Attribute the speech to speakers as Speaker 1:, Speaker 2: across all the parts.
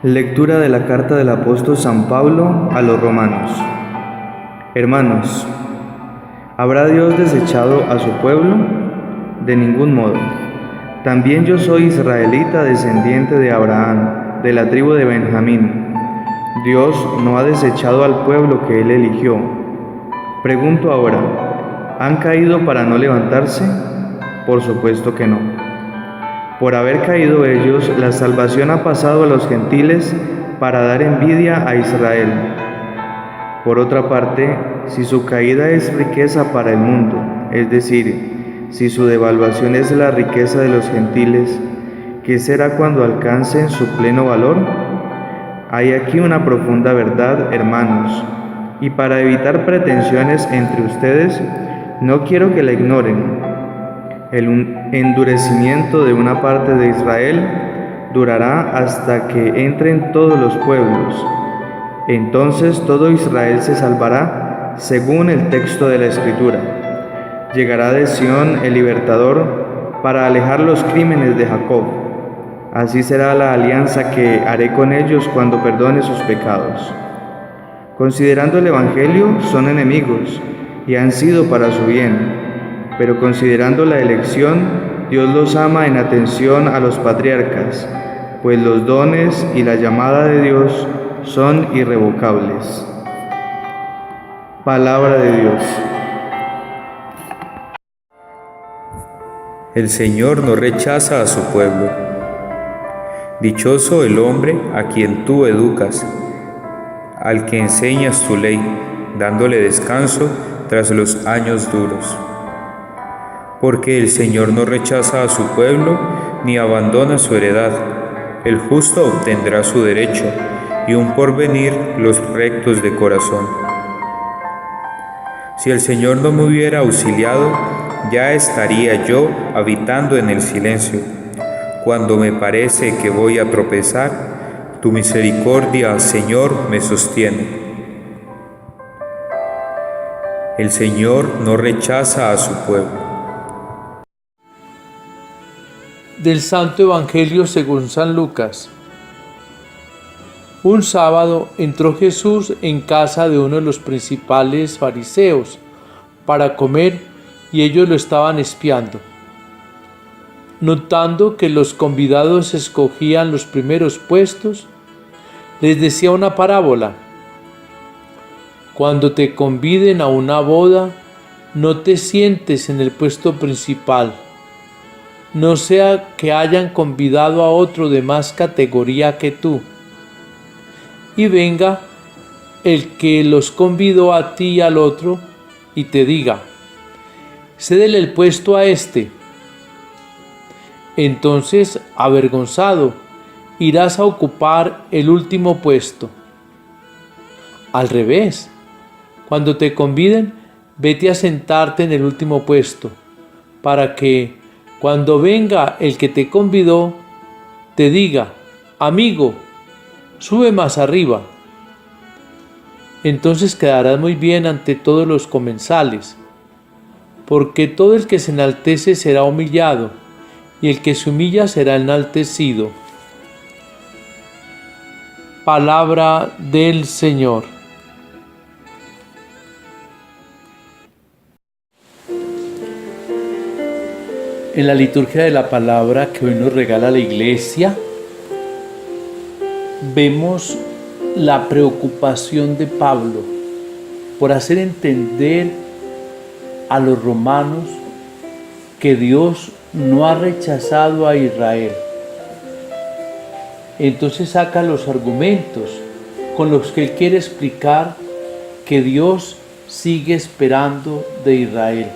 Speaker 1: Lectura de la carta del apóstol San Pablo a los romanos. Hermanos, ¿habrá Dios desechado a su pueblo? De ningún modo. También yo soy israelita, descendiente de Abraham, de la tribu de Benjamín. Dios no ha desechado al pueblo que él eligió. Pregunto ahora, ¿han caído para no levantarse? Por supuesto que no. Por haber caído ellos, la salvación ha pasado a los gentiles para dar envidia a Israel. Por otra parte, si su caída es riqueza para el mundo, es decir, si su devaluación es la riqueza de los gentiles, ¿qué será cuando alcancen su pleno valor? Hay aquí una profunda verdad, hermanos, y para evitar pretensiones entre ustedes, no quiero que la ignoren. El endurecimiento de una parte de Israel durará hasta que entren todos los pueblos. Entonces todo Israel se salvará, según el texto de la Escritura. Llegará de Sión el libertador para alejar los crímenes de Jacob. Así será la alianza que haré con ellos cuando perdone sus pecados. Considerando el Evangelio, son enemigos y han sido para su bien. Pero considerando la elección, Dios los ama en atención a los patriarcas, pues los dones y la llamada de Dios son irrevocables. Palabra de Dios.
Speaker 2: El Señor no rechaza a su pueblo. Dichoso el hombre a quien tú educas, al que enseñas tu ley, dándole descanso tras los años duros. Porque el Señor no rechaza a su pueblo ni abandona su heredad. El justo obtendrá su derecho y un porvenir los rectos de corazón. Si el Señor no me hubiera auxiliado, ya estaría yo habitando en el silencio. Cuando me parece que voy a tropezar, tu misericordia, Señor, me sostiene. El Señor no rechaza a su pueblo.
Speaker 3: Del Santo Evangelio según San Lucas. Un sábado entró Jesús en casa de uno de los principales fariseos para comer y ellos lo estaban espiando. Notando que los convidados escogían los primeros puestos, les decía una parábola. Cuando te conviden a una boda, no te sientes en el puesto principal, no sea que hayan convidado a otro de más categoría que tú, y venga el que los convidó a ti y al otro, y te diga, cédele el puesto a este. Entonces, avergonzado, irás a ocupar el último puesto. Al revés, cuando te conviden, vete a sentarte en el último puesto, para que cuando venga el que te convidó, te diga, amigo, sube más arriba. Entonces quedarás muy bien ante todos los comensales, porque todo el que se enaltece será humillado, y el que se humilla será enaltecido. Palabra del Señor. En la liturgia de la palabra que hoy nos regala la Iglesia, vemos la preocupación de Pablo por hacer entender a los romanos que Dios no ha rechazado a Israel. Entonces saca los argumentos con los que él quiere explicar que Dios sigue esperando de Israel.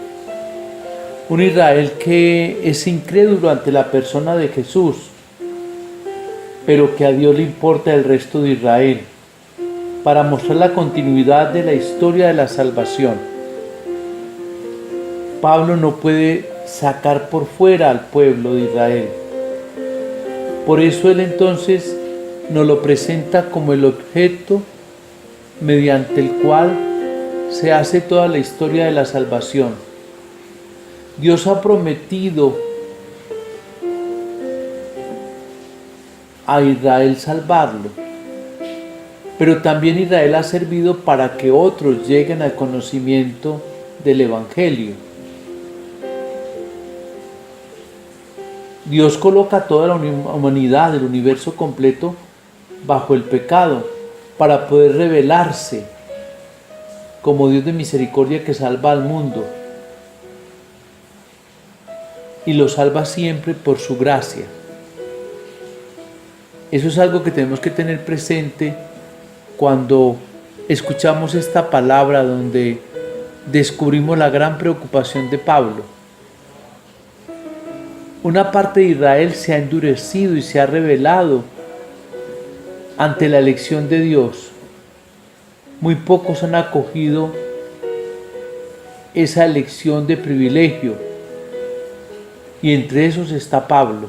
Speaker 3: Un Israel que es incrédulo ante la persona de Jesús, pero que a Dios le importa el resto de Israel, para mostrar la continuidad de la historia de la salvación. Pablo no puede sacar por fuera al pueblo de Israel. Por eso él entonces nos lo presenta como el objeto mediante el cual se hace toda la historia de la salvación. Dios ha prometido a Israel salvarlo, pero también Israel ha servido para que otros lleguen al conocimiento del Evangelio. Dios coloca a toda la humanidad, el universo completo, bajo el pecado, para poder revelarse como Dios de misericordia que salva al mundo. Y lo salva siempre por su gracia. Eso es algo que tenemos que tener presente cuando escuchamos esta palabra donde descubrimos la gran preocupación de Pablo. Una parte de Israel se ha endurecido y se ha rebelado ante la elección de Dios. Muy pocos han acogido esa elección de privilegio, y entre esos está Pablo.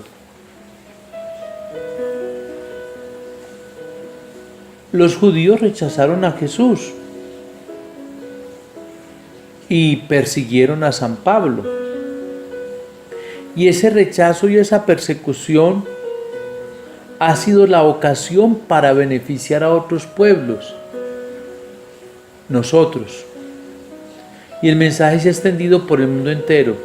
Speaker 3: Los judíos rechazaron a Jesús y persiguieron a San Pablo. Y ese rechazo y esa persecución ha sido la ocasión para beneficiar a otros pueblos, nosotros. Y el mensaje se ha extendido por el mundo entero.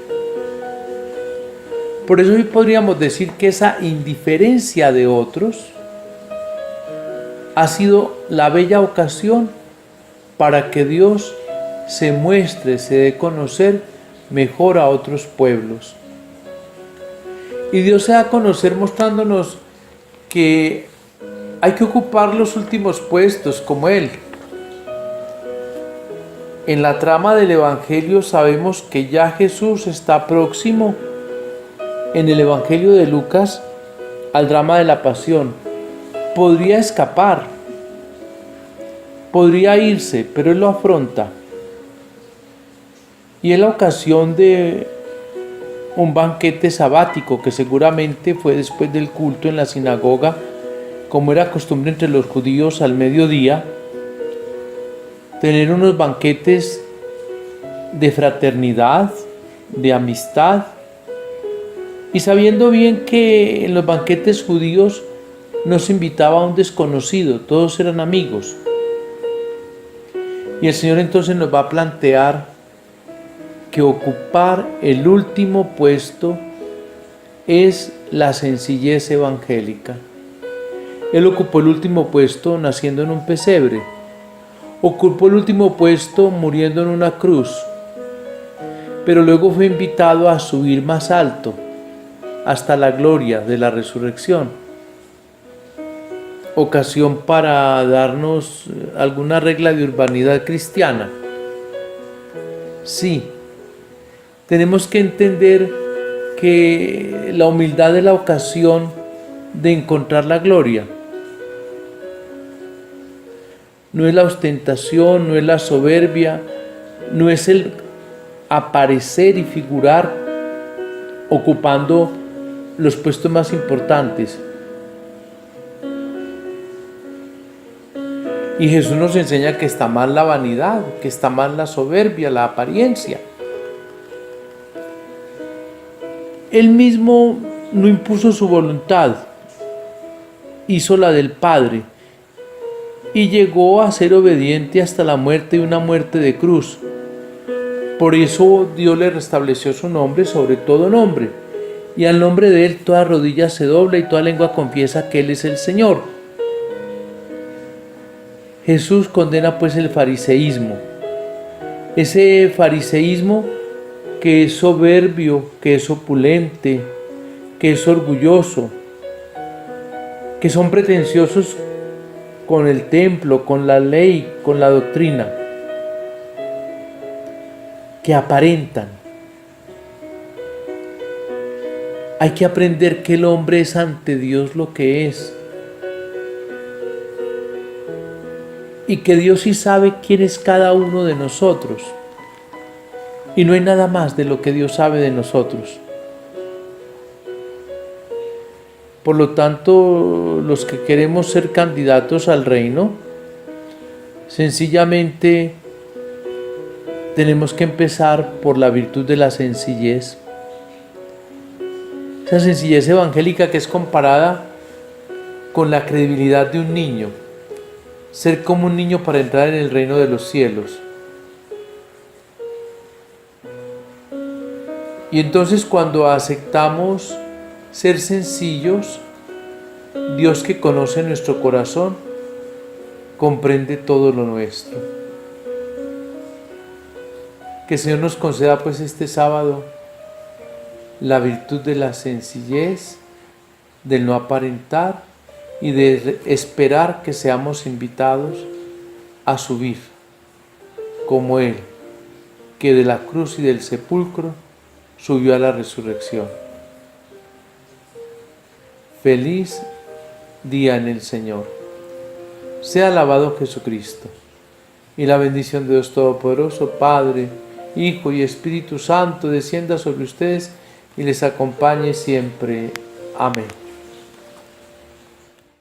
Speaker 3: Por eso hoy podríamos decir que esa indiferencia de otros ha sido la bella ocasión para que Dios se muestre, se dé a conocer mejor a otros pueblos. Y Dios se da a conocer mostrándonos que hay que ocupar los últimos puestos como Él. En la trama del Evangelio sabemos que ya Jesús está próximo en el Evangelio de Lucas al drama de la pasión. Podría escapar, podría irse, pero Él lo afronta. Y es la ocasión de un banquete sabático que seguramente fue después del culto en la sinagoga, como era costumbre entre los judíos al mediodía, tener unos banquetes de fraternidad, de amistad, y sabiendo bien que en los banquetes judíos no se invitaba a un desconocido, todos eran amigos. Y el Señor entonces nos va a plantear que ocupar el último puesto es la sencillez evangélica. Él ocupó el último puesto naciendo en un pesebre, ocupó el último puesto muriendo en una cruz, pero luego fue invitado a subir más alto, hasta la gloria de la resurrección. Ocasión para darnos alguna regla de urbanidad cristiana. Sí, tenemos que entender que la humildad es la ocasión de encontrar la gloria. No es la ostentación, no es la soberbia, no es el aparecer y figurar ocupando los puestos más importantes. Y Jesús nos enseña que está mal la vanidad, que está mal la soberbia, la apariencia. Él mismo no impuso su voluntad, hizo la del Padre y llegó a ser obediente hasta la muerte y una muerte de cruz. Por eso Dios le restableció su nombre sobre todo nombre, y al nombre de Él toda rodilla se dobla y toda lengua confiesa que Él es el Señor. Jesús condena pues el fariseísmo, ese fariseísmo que es soberbio, que es opulente, que es orgulloso, que son pretenciosos con el templo, con la ley, con la doctrina, que aparentan. Hay que aprender que el hombre es ante Dios lo que es, y que Dios sí sabe quién es cada uno de nosotros, y no hay nada más de lo que Dios sabe de nosotros. Por lo tanto, los que queremos ser candidatos al reino, sencillamente tenemos que empezar por la virtud de la sencillez. Esa sencillez evangélica que es comparada con la credibilidad de un niño, ser como un niño para entrar en el reino de los cielos. Y entonces cuando aceptamos ser sencillos, Dios, que conoce nuestro corazón, comprende todo lo nuestro. Que el Señor nos conceda pues este sábado la virtud de la sencillez, del no aparentar y de esperar que seamos invitados a subir como Él, que de la cruz y del sepulcro subió a la resurrección. Feliz día en el Señor. Sea alabado Jesucristo. Y la bendición de Dios Todopoderoso, Padre, Hijo y Espíritu Santo, descienda sobre ustedes y les acompañe siempre. Amén.